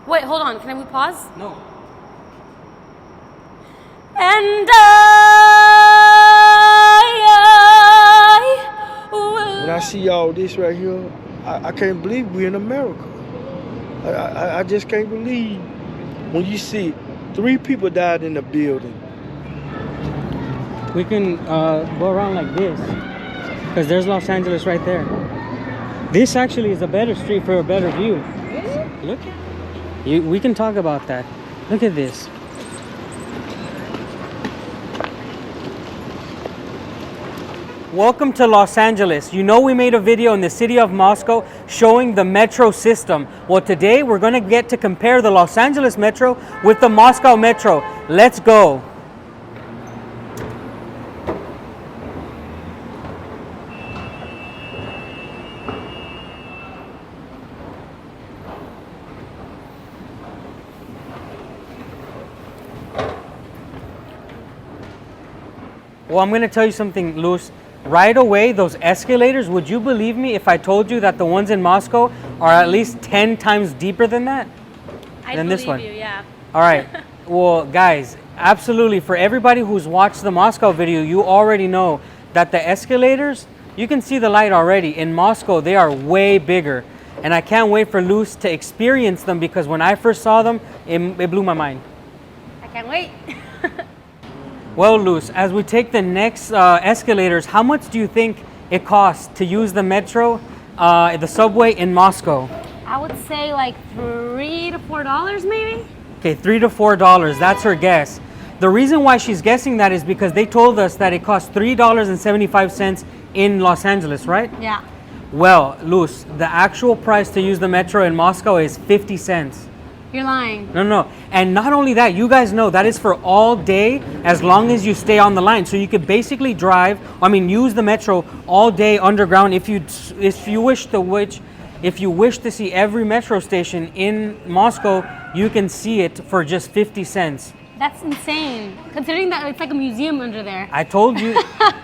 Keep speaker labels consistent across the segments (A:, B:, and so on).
A: Wait, hold on. Can we pause?
B: No.
A: And
C: When I see all this right here, I can't believe we're in America. I just can't believe when you see 3 people died in the building.
B: We can go around like this because there's Los Angeles right there. This actually is a better street for a better view.
A: Really?
B: Look. We can talk about that. Look at this. Welcome to Los Angeles. You know we made a video in the city of Moscow showing the metro system. Well, today we're going to get to compare the Los Angeles metro with the Moscow metro. Let's go. Well, I'm going to tell you something, Luz. Right away, those escalators, would you believe me if I told you that the ones in Moscow are at least 10 times deeper than that?
A: Than this one? You, yeah.
B: All right. Well, guys, absolutely. For everybody who's watched the Moscow video, you already know that the escalators, you can see the light already. In Moscow, they are way bigger. And I can't wait for Luz to experience them because when I first saw them, it blew my mind.
A: I can't wait.
B: Well, Luz, as we take the next escalators, how much do you think it costs to use the metro, the subway in Moscow?
A: I would say like $3 to $4 maybe.
B: Okay, $3 to $4. That's her guess. The reason why she's guessing that is because they told us that it costs $3.75 in Los Angeles, right?
A: Yeah.
B: Well, Luz, the actual price to use the metro in Moscow is 50 cents.
A: You're lying.
B: No. And not only that, you guys know that is for all day as long as you stay on the line. So you could basically use the metro all day underground if you wish to see every metro station in Moscow, you can see it for just 50 cents.
A: That's insane. Considering that it's like a museum under there.
B: I told you,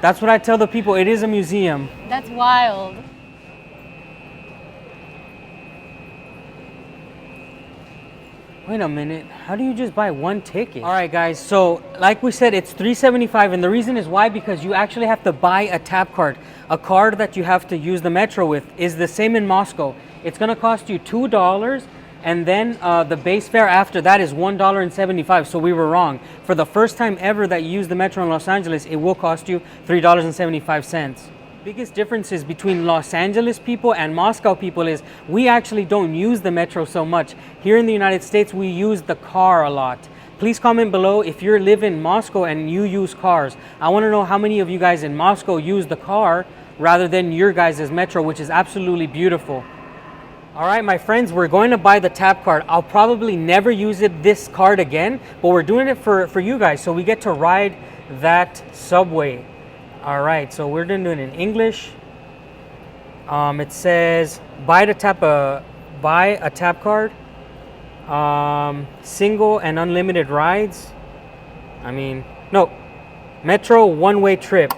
B: that's what I tell the people, it is a museum.
A: That's wild.
B: Wait a minute, how do you just buy one ticket? All right, guys, so like we said, it's $3.75, and the reason is why, because you actually have to buy a tap card. A card that you have to use the metro with is the same in Moscow. It's gonna cost you $2, and then the base fare after that is $1.75, so we were wrong. For the first time ever that you use the metro in Los Angeles, it will cost you $3.75. Biggest differences between Los Angeles people and Moscow people is we actually don't use the metro so much. Here in the United States, we use the car a lot. Please comment below if you live in Moscow and you use cars. I want to know how many of you guys in Moscow use the car rather than your guys' metro, which is absolutely beautiful. All right, my friends, we're going to buy the tap card. I'll probably never use this card again, but we're doing it for you guys, so we get to ride that subway. All right, so we're doing it in English. It says buy a tap card, single and unlimited rides. Metro one-way trip.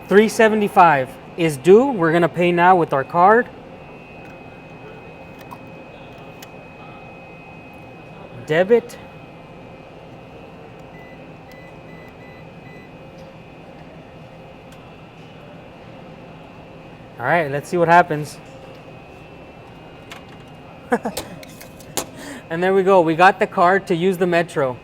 B: $3.75 is due. We're gonna pay now with our card. Debit. All right, let's see what happens. And there we go. We got the card to use the metro.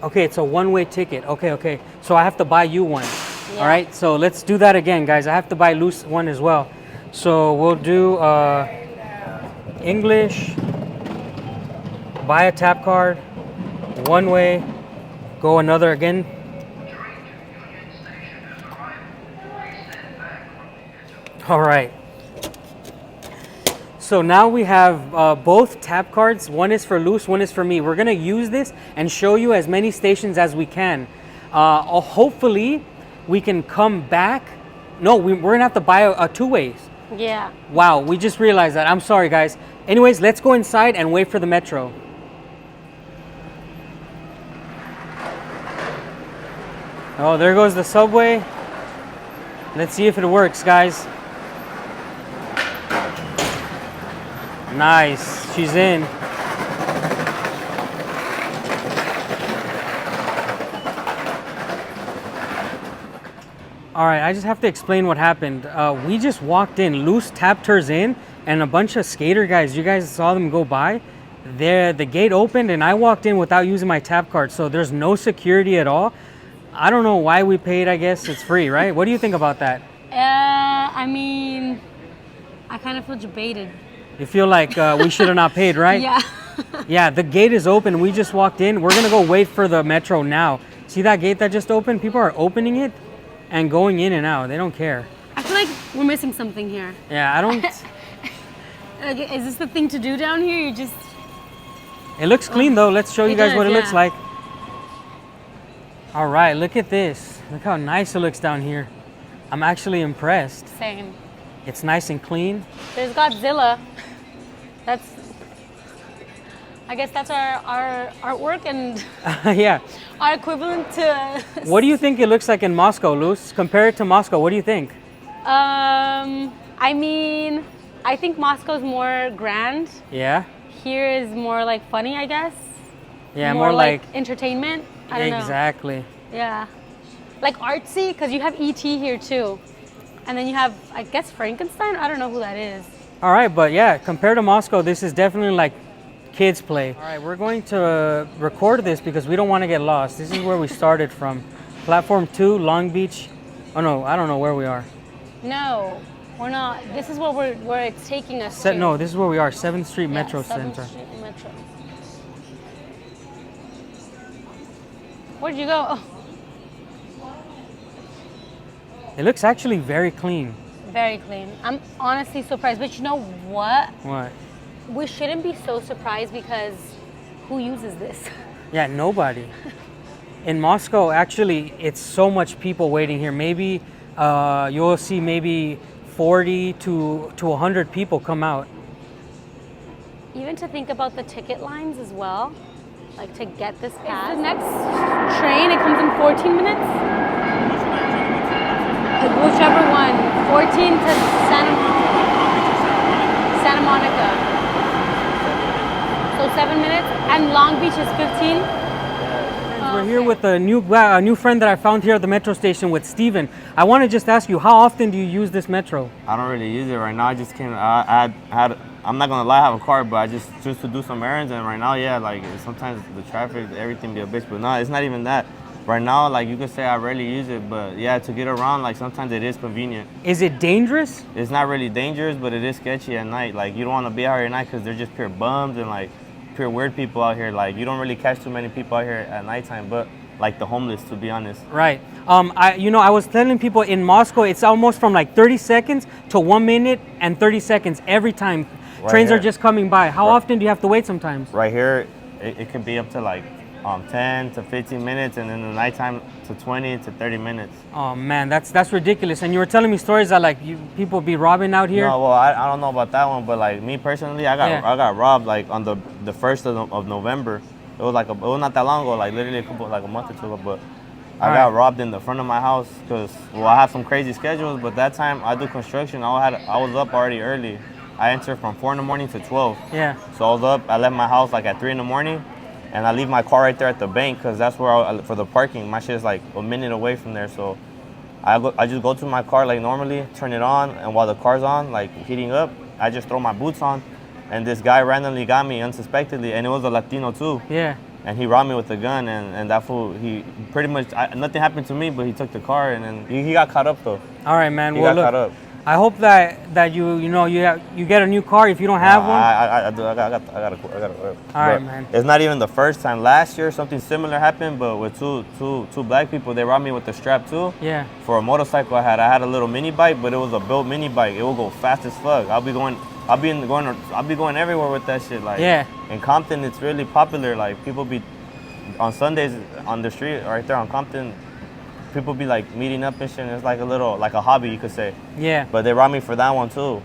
B: Okay, it's a one-way ticket. Okay. So I have to buy you one. Yeah. All right, so let's do that again, guys. I have to buy Luz one as well. So we'll do English, buy a tap card, one way, go another again. All right. So now we have both tap cards. One is for Luz, one is for me. We're gonna use this and show you as many stations as we can. Hopefully, we can come back. No, we're gonna have to buy a two-ways.
A: Yeah.
B: Wow, we just realized that. I'm sorry, guys. Anyways, let's go inside and wait for the metro. Oh, there goes the subway. Let's see if it works, guys. Nice, she's in. All right, I just have to explain what happened. We just walked in, Luz tapped hers in, and a bunch of skater guys, you guys saw them go by. The gate opened and I walked in without using my tap card, so there's no security at all. I don't know why we paid, I guess it's free, right? What do you think about that?
A: I mean, I kind of feel debated.
B: You feel like we should have not paid, right?
A: Yeah.
B: Yeah, the gate is open. We just walked in. We're gonna go wait for the metro now. See that gate that just opened? People are opening it and going in and out. They don't care.
A: I feel like we're missing something here.
B: Yeah, I don't.
A: Like, is this the thing to do down here? You just...
B: It looks clean though. Let's show you guys what it looks
A: yeah.
B: like. All right, look at this. Look how nice it looks down here. I'm actually impressed.
A: Same.
B: It's nice and clean.
A: There's Godzilla. That's... I guess that's our artwork and
B: Yeah.
A: our equivalent to...
B: What do you think it looks like in Moscow, Luz? Compare it to Moscow. What do you think?
A: I mean, I think Moscow's more grand.
B: Yeah.
A: Here is more like funny, I guess.
B: Yeah, more like
A: entertainment. I don't know.
B: exactly.
A: Yeah. Like artsy, because you have E.T. here too. And then you have, I guess, Frankenstein? I don't know who that is.
B: All right, but yeah, compared to Moscow, this is definitely like kids play. All right, we're going to record this because we don't want to get lost. This is where we started from. Platform 2, Long Beach. Oh no, I don't know where we are.
A: No, we're not. This is where it's taking us to.
B: No, this is where we are, 7th Street
A: Yeah,
B: Metro
A: 7th
B: Center.
A: Street Metro. Where'd you go? Oh,
B: It looks actually very clean.
A: very clean. I'm honestly surprised. But you know what?
B: What?
A: We shouldn't be so surprised because who uses this?
B: Yeah, nobody. In Moscow, actually, it's so much people waiting here. Maybe you'll see maybe 40 to 100 people come out.
A: Even to think about the ticket lines as well, like to get this pass. The next train, it comes in 14 minutes? Whichever one. 14 to Santa Monica. So 7 minutes, and Long Beach is 15.
B: We're here with a new friend that I found here at the metro station with Steven. I want to just ask you, how often do you use this metro?
D: I don't really use it right now. I just came. I'm not gonna lie, I have a car, but I just choose to do some errands. And right now, yeah, like sometimes the traffic, everything be a bitch. But no, it's not even that. Right now, like you could say I rarely use it, but yeah, to get around, like sometimes it is convenient.
B: Is it dangerous?
D: It's not really dangerous, but it is sketchy at night. Like you don't want to be out here at night because they're just pure bums and like pure weird people out here. Like you don't really catch too many people out here at nighttime, but like the homeless, to be honest.
B: Right. I was telling people in Moscow, it's almost from like 30 seconds to 1 minute and 30 seconds every time.
D: Right
B: Trains
D: here.
B: are just coming by. How often do you have to wait sometimes?
D: Right here, it could be up to like 10 to 15 minutes, and in the nighttime to 20 to 30 minutes.
B: Oh man, that's ridiculous. And you were telling me stories that like people be robbing out here.
D: No, well, I don't know about that one, but like me personally, I got robbed like on the 1st of November. It was not that long ago, like literally a month or two ago. But I got robbed in the front of my house because I have some crazy schedules. But that time I do construction. I was up already early. I entered from 4 in the morning to 12.
B: Yeah.
D: So I was up. I left my house like at 3 in the morning, and I leave my car right there at the bank because that's where for the parking. My shit is like a minute away from there. So I just go to my car like normally, turn it on, and while the car's on, like heating up, I just throw my boots on, and this guy randomly got me unsuspectedly, and it was a Latino too.
B: Yeah.
D: And he robbed me with a gun, and that fool, he pretty much, nothing happened to me, but he took the car, and then he got caught up though.
B: All right, man.
D: He
B: Well,
D: got
B: look,
D: caught up.
B: I hope that you get a new car if you don't have one.
D: I got a
B: All right, man.
D: It's not even the first time. Last year, something similar happened, but with two black people, they robbed me with the strap too.
B: Yeah.
D: For a motorcycle I had a little mini bike, but it was a built mini bike. It will go fast as fuck. I'll be going everywhere with that shit. Like,
B: Yeah.
D: In Compton, it's really popular. Like people be on Sundays on the street right there on Compton. People be like meeting up and shit. And it's like a hobby, you could say.
B: Yeah.
D: But they robbed me for that one too.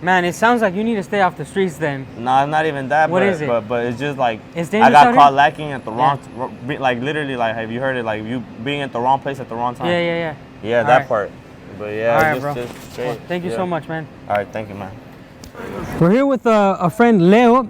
B: Man, it sounds like you need to stay off the streets then.
D: No, it's not even that.
B: What
D: but,
B: is it?
D: But it's just like
B: It's
D: I
B: dangerous
D: got
B: out
D: caught
B: here?
D: lacking at the wrong, like literally, like have you heard it? Like you being at the wrong place at the wrong time.
B: Yeah.
D: Yeah,
B: All
D: that
B: right.
D: part. But yeah,
B: All right,
D: just,
B: bro.
D: just straight.
B: Well, thank you
D: yeah.
B: so much, man.
D: All right, thank you, man.
B: We're here with a friend, Leo.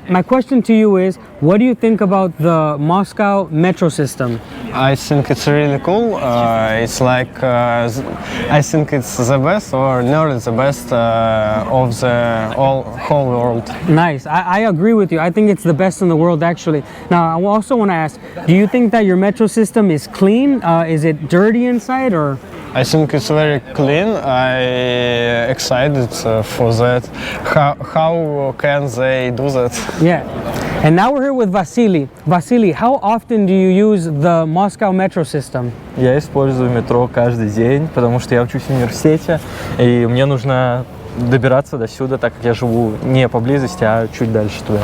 B: My question to you is, what do you think about the Moscow metro system?
E: I think it's really cool. It's like I think it's the best, or nearly the best of the whole world.
B: Nice. I agree with you. I think it's the best in the world, actually. Now, I also want to ask, do you think that your metro system is clean? Is it dirty inside, or?
E: I think it's very clean. I excited for that. How can they do that?
B: Yeah. And now we're here with Vasily. Vasily, how often do you use the Moscow metro system?
F: Я использую метро каждый день, потому что я учусь в университете, и мне нужно добираться до сюда, так как я живу не поблизости, а чуть дальше туда.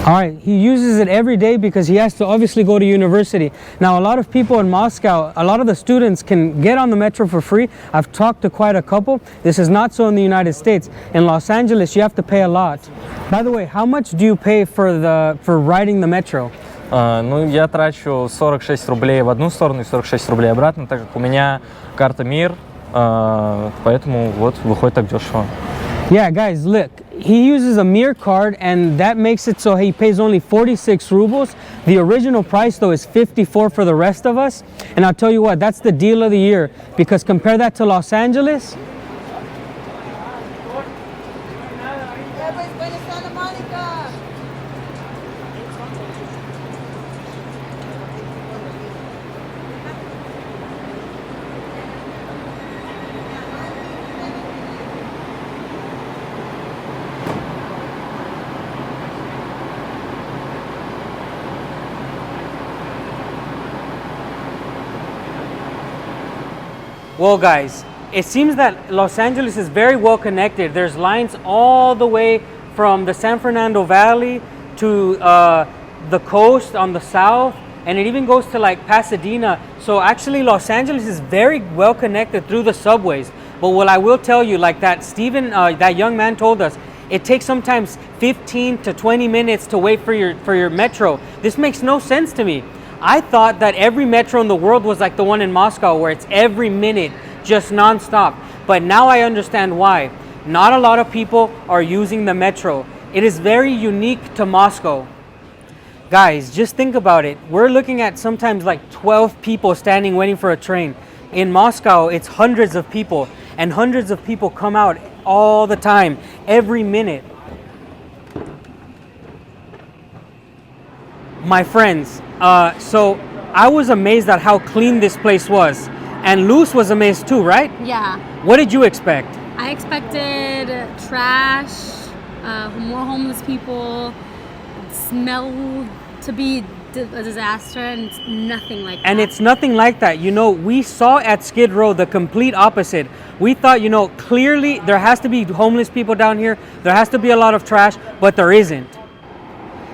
B: All right, he uses it every day because he has to obviously go to university. Now, a lot of people in Moscow, a lot of the students can get on the metro for free. I've talked to quite a couple. This is not so in the United States. In Los Angeles, you have to pay a lot. By the way, how much do you pay for riding the metro?
F: Ну, я трачу 46 рублей в одну сторону и 46 рублей обратно, так как у меня карта МИР, поэтому вот выходит так дешево.
B: Yeah, guys, look, he uses a Mir card and that makes it so he pays only 46 rubles. The original price though is 54 for the rest of us. And I'll tell you what, that's the deal of the year, because compare that to Los Angeles. Well, guys, it seems that Los Angeles is very well connected. There's lines all the way from the San Fernando Valley to the coast on the south, and it even goes to like Pasadena. So actually Los Angeles is very well connected through the subways. But what I will tell you, like that Steven, that young man told us, it takes sometimes 15 to 20 minutes to wait for your metro. This makes no sense to me. I thought that every metro in the world was like the one in Moscow, where it's every minute, just nonstop. But now I understand why. Not a lot of people are using the metro. It is very unique to Moscow. Guys, just think about it. We're looking at sometimes like 12 people standing waiting for a train. In Moscow, it's hundreds of people, and hundreds of people come out all the time, every minute. My friends, so I was amazed at how clean this place was, and Luz was amazed too, right?
A: Yeah.
B: What did you expect?
A: I expected trash, more homeless people, smell to be a disaster, and it's nothing like that.
B: And it's nothing like that. You know, we saw at Skid Row the complete opposite. We thought, you know, clearly there has to be homeless people down here, there has to be a lot of trash, but there isn't.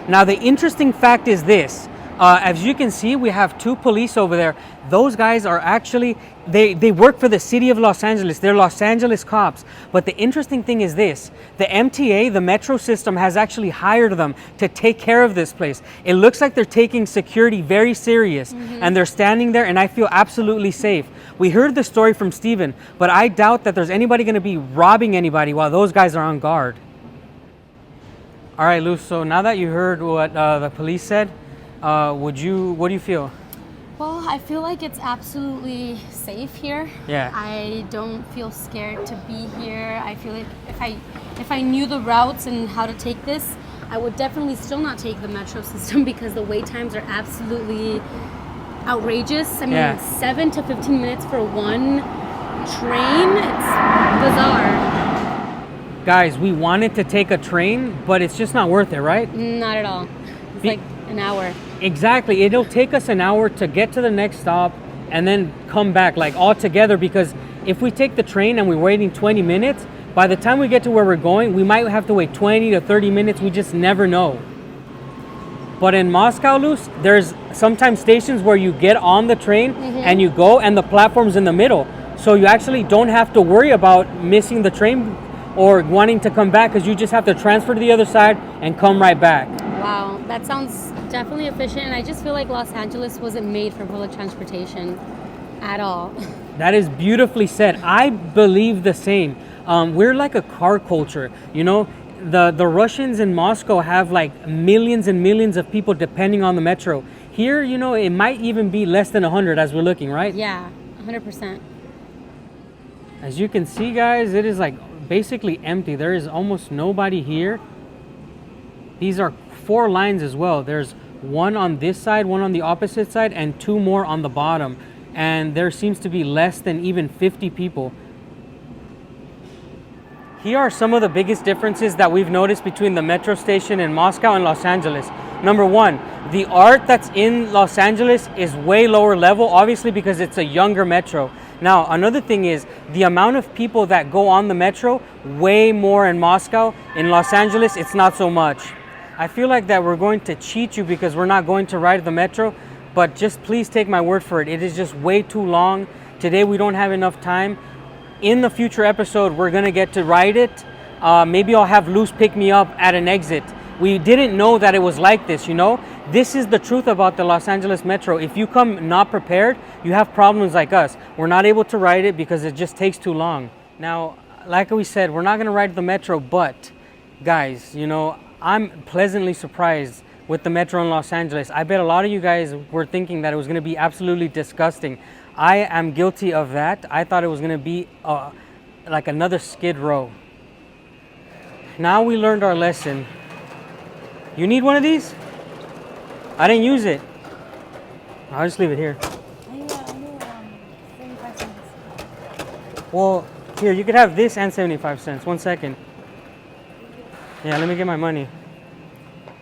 B: Now, the interesting fact is this. As you can see, we have two police over there. Those guys are actually, they work for the city of Los Angeles. They're Los Angeles cops. But the interesting thing is this. The MTA, the metro system, has actually hired them to take care of this place. It looks like they're taking security very serious. And they're standing there, and I feel absolutely safe. We heard the story from Steven, but I doubt that there's anybody going to be robbing anybody while those guys are on guard. All right, Luz, so now that you heard what the police said, what do you feel?
A: Well, I feel like it's absolutely safe here.
B: Yeah.
A: I don't feel scared to be here. I feel like if I knew the routes and how to take this, I would definitely still not take the metro system because the wait times are absolutely outrageous. I mean, 7 to 15 minutes for one train, it's bizarre.
B: Guys, we wanted to take a train, but it's just not worth it, right?
A: Not at all. It's like an hour.
B: Exactly. It'll take us an hour to get to the next stop and then come back, like all together, because if we take the train and we're waiting 20 minutes, by the time we get to where we're going, we might have to wait 20 to 30 minutes. We just never know. But in Moscow, Luz, there's sometimes stations where you get on the train and you go, and the platform's in the middle. So you actually don't have to worry about missing the train or wanting to come back because you just have to transfer to the other side and come right back.
A: Wow, that sounds definitely efficient. And I just feel like Los Angeles wasn't made for public transportation at all.
B: That is beautifully said. I believe the same. We're like a car culture, you know. The Russians in Moscow have like millions and millions of people depending on the metro. Here, you know, it might even be less than 100 as we're looking, right?
A: Yeah, 100%.
B: As you can see, guys, it is like basically empty. There is almost nobody here. These are 4 lines as well. There's one on this side, one on the opposite side, and 2 more on the bottom. And there seems to be less than even 50 people. Here are some of the biggest differences that we've noticed between the metro station in Moscow and Los Angeles. Number 1, the art that's in Los Angeles is way lower level, obviously because it's a younger metro. Now, another thing is the amount of people that go on the metro, way more in Moscow. In Los Angeles, it's not so much. I feel like that we're going to cheat you because we're not going to ride the metro, but just please take my word for it. It is just way too long. Today we don't have enough time. In the future episode, we're gonna get to ride it. Maybe I'll have Luz pick me up at an exit. We didn't know that it was like this, you know? This is the truth about the Los Angeles Metro. If you come not prepared, you have problems like us. We're not able to ride it because it just takes too long. Now, like we said, we're not gonna ride the metro, but guys, you know, I'm pleasantly surprised with the metro in Los Angeles. I bet a lot of you guys were thinking that it was gonna be absolutely disgusting. I am guilty of that. I thought it was gonna be like another Skid Row. Now we learned our lesson. You need one of these? I didn't use it. I'll just leave it here. Well, here, you could have this and 75 cents. 1 second. Yeah, let me get my money.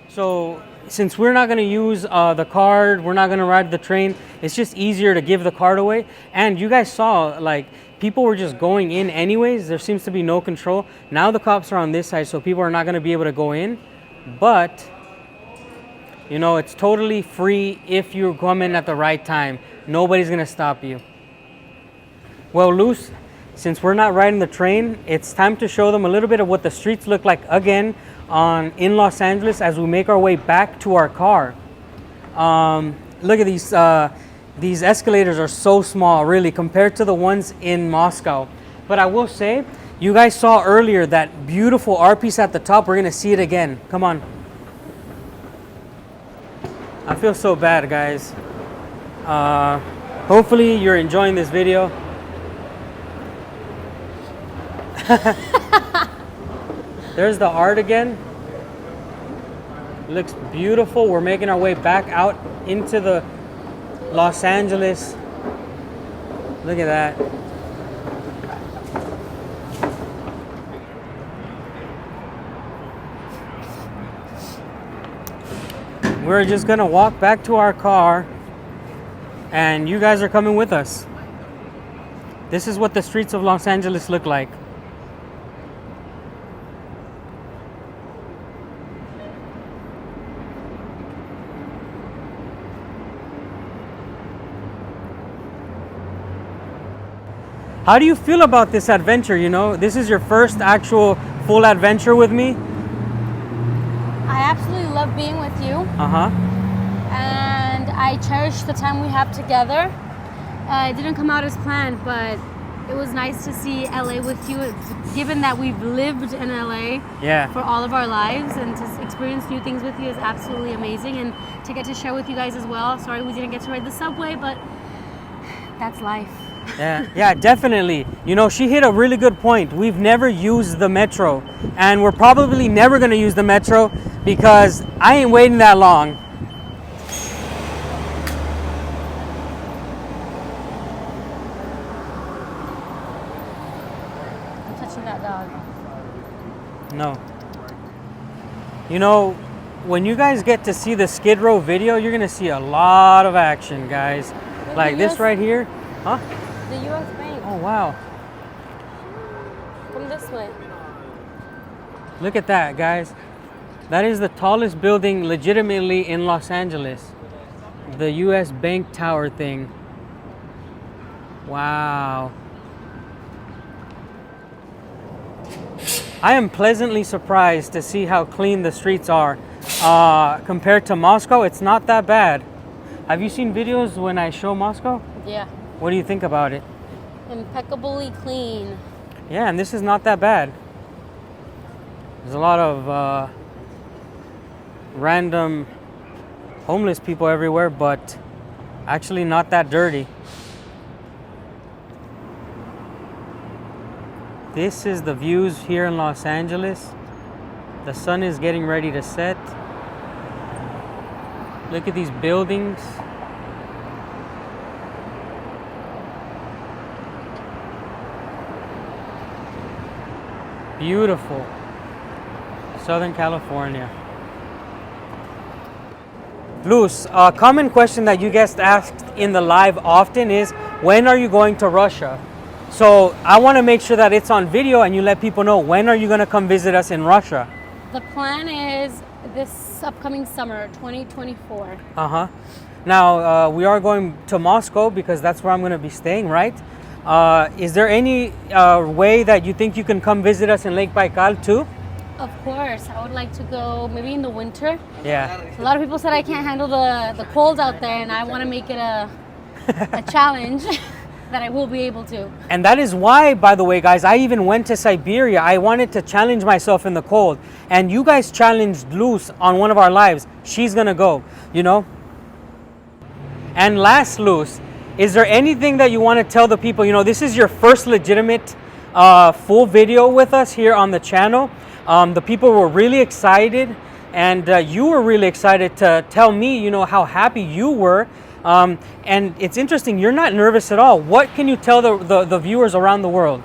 B: So, since we're not gonna use the card, we're not gonna ride the train, it's just easier to give the card away. And you guys saw, like, people were just going in anyways. There seems to be no control. Now the cops are on this side, so people are not gonna be able to go in. But, you know, it's totally free if you come in at the right time. Nobody's gonna stop you. Well, Luz, since we're not riding the train, it's time to show them a little bit of what the streets look like again in Los Angeles as we make our way back to our car. Look at these escalators are so small, really, compared to the ones in Moscow. But I will say, you guys saw earlier that beautiful art piece at the top. We're gonna see it again. Come on. I feel so bad, guys. Hopefully you're enjoying this video. There's the art again. Looks beautiful. We're making our way back out into the Los Angeles. Look at that. We're just gonna walk back to our car and you guys are coming with us. This is what the streets of Los Angeles look like. How do you feel about this adventure? You know, this is your first actual full adventure with me.
A: I absolutely love being with you. And I cherish the time we have together. It didn't come out as planned, but it was nice to see LA with you, given that we've lived in LA for all of our lives, and to experience new things with you is absolutely amazing, and to get to share with you guys as well. Sorry we didn't get to ride the subway, but that's life.
B: Yeah, definitely. You know, she hit a really good point. We've never used the metro, and we're probably never gonna use the metro because I ain't waiting that long.
A: I'm touching that dog.
B: No. You know, when you guys get to see the Skid Row video, you're gonna see a lot of action, guys. Like this right here. Huh?
A: The U.S. Bank.
B: Oh, wow.
A: Come this way.
B: Look at that, guys. That is the tallest building legitimately in Los Angeles. The U.S. Bank Tower thing. Wow. I am pleasantly surprised to see how clean the streets are. Compared to Moscow, it's not that bad. Have you seen videos when I show Moscow?
A: Yeah.
B: What do you think about it?
A: Impeccably clean.
B: Yeah, and this is not that bad. There's a lot of random homeless people everywhere, but actually not that dirty. This is the views here in Los Angeles. The sun is getting ready to set. Look at these buildings. Beautiful. Southern California. Luz, a common question that you guys asked in the live often is, when are you going to Russia? So I want to make sure that it's on video and you let people know, when are you going to come visit us in Russia?
A: The plan is this upcoming summer, 2024.
B: Uh-huh. Now, we are going to Moscow because that's where I'm going to be staying, right? Is there any way that you think you can come visit us in Lake Baikal too?
A: Of course, I would like to go maybe in the winter.
B: Yeah.
A: A lot of people said I can't handle the cold out there, and I want to make it a challenge that I will be able to.
B: And that is why, by the way, guys, I even went to Siberia. I wanted to challenge myself in the cold. And you guys challenged Luz on one of our lives. She's going to go, you know? And last, Luz, is there anything that you want to tell the people? You know, this is your first legitimate full video with us here on the channel. The people were really excited, and you were really excited to tell me, you know, how happy you were. And it's interesting, you're not nervous at all. What can you tell the viewers around the world?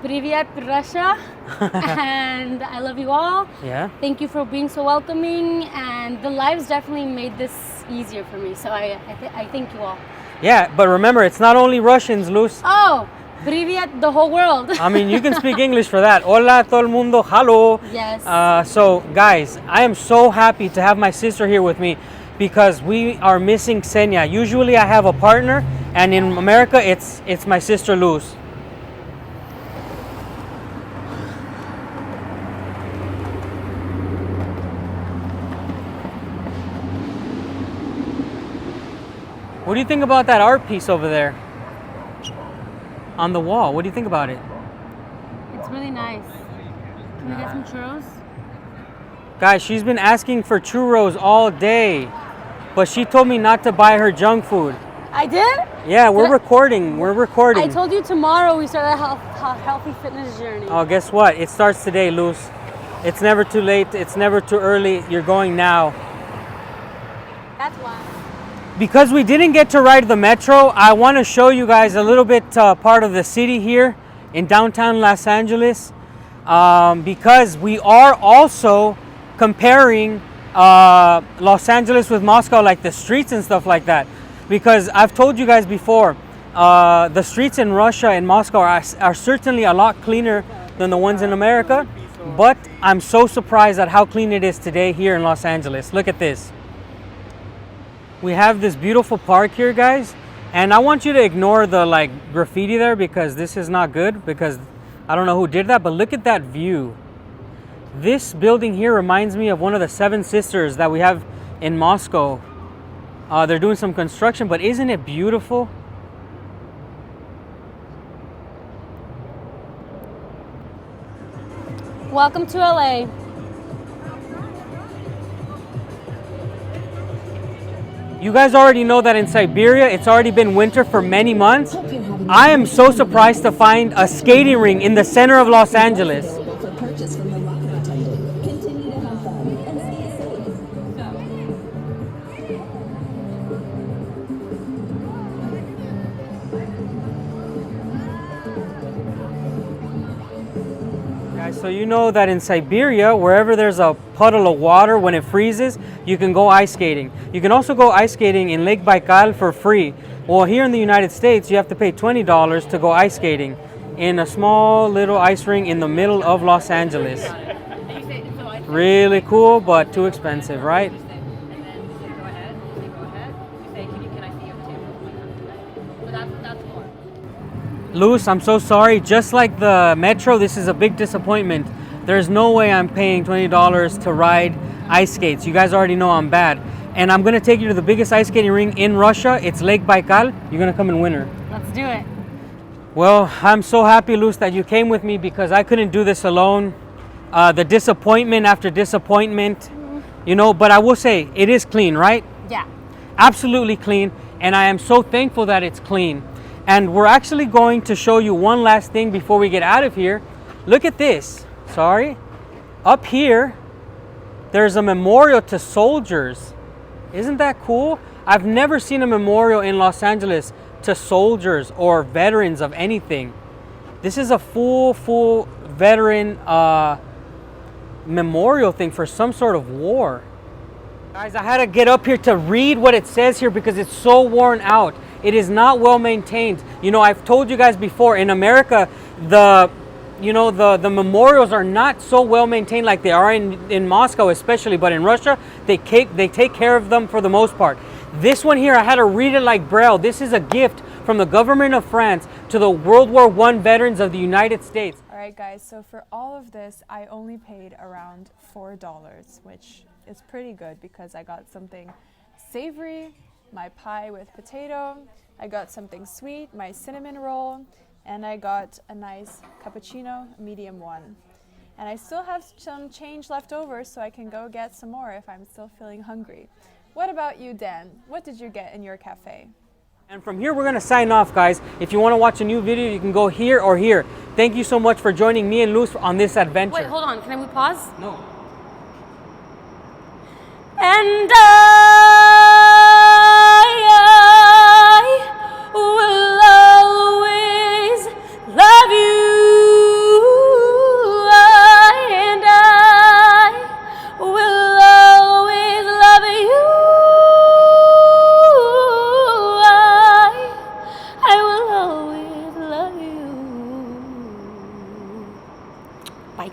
A: Привет, Russia, and I love you all.
B: Yeah.
A: Thank you for being so welcoming, and the lives definitely made this easier for me. So I thank you all.
B: Yeah, but remember, it's not only Russians, Luz.
A: Oh, привет, the whole world.
B: I mean, you can speak English for that. Hola, todo el mundo, hello.
A: Yes.
B: So, guys, I am so happy to have my sister here with me because we are missing Ksenia. Usually I have a partner, and in America, it's my sister Luz. What do you think about that art piece over there on the wall? What do you think about it?
A: It's really nice. Can we get some churros?
B: Guys, she's been asking for churros all day, but she told me not to buy her junk food.
A: I did?
B: Yeah, we're recording. We're recording.
A: I told you tomorrow we start a healthy fitness journey.
B: Oh, guess what? It starts today, Luz. It's never too late. It's never too early. You're going now.
A: That's why.
B: Because we didn't get to ride the metro, I want to show you guys a little bit part of the city here in downtown Los Angeles. Because we are also comparing Los Angeles with Moscow, like the streets and stuff like that. Because I've told you guys before, the streets in Russia and Moscow are certainly a lot cleaner than the ones in America. But I'm so surprised at how clean it is today here in Los Angeles. Look at this. We have this beautiful park here, guys, and I want you to ignore the graffiti there because this is not good, because I don't know who did that, but look at that view. This building here reminds me of one of the Seven Sisters that we have in Moscow. They're doing some construction, but isn't it beautiful?
A: Welcome to LA.
B: You guys already know that in Siberia, it's already been winter for many months. I am so surprised to find a skating ring in the center of Los Angeles. Guys, so you know that in Siberia, wherever there's a puddle of water, when it freezes, you can go ice skating. You can also go ice skating in Lake Baikal for free. Well, here in the United States, you have to pay $20 to go ice skating in a small little ice rink in the middle of Los Angeles. Really cool, but too expensive, right? Luz, I'm so sorry. Just like the Metro, this is a big disappointment. There's no way I'm paying $20 to ride ice skates. You guys already know I'm bad. And I'm gonna take you to the biggest ice skating ring in Russia. It's Lake Baikal. You're gonna come in winter.
A: Let's do it.
B: Well, I'm so happy, Luz, that you came with me because I couldn't do this alone. The disappointment after disappointment, you know, but I will say it is clean, right?
A: Yeah.
B: Absolutely clean. And I am so thankful that it's clean. And we're actually going to show you one last thing before we get out of here. Look at this. Sorry. Up here, there's a memorial to soldiers. Isn't that cool? I've never seen a memorial in Los Angeles to soldiers or veterans of anything. This is a full veteran memorial thing for some sort of war. Guys, I had to get up here to read what it says here because it's so worn out. It is not well maintained. You know, I've told you guys before, in America, the memorials are not so well maintained like they are in Moscow especially, but in Russia, they take care of them for the most part. This one here, I had to read it like Braille. This is a gift from the government of France to the World War I veterans of the United States.
G: All right, guys, so for all of this, I only paid around $4, which is pretty good because I got something savory, my pie with potato, I got something sweet, my cinnamon roll, and I got a nice cappuccino, medium one. And I still have some change left over, so I can go get some more if I'm still feeling hungry. What about you, Dan? What did you get in your cafe?
B: And from here, we're going to sign off, guys. If you want to watch a new video, you can go here or here. Thank you so much for joining me and Luz on this adventure.
A: Wait, hold on. Can we pause?
B: No.
A: And I will always love you. And I will always love you. I will always love you. Bye.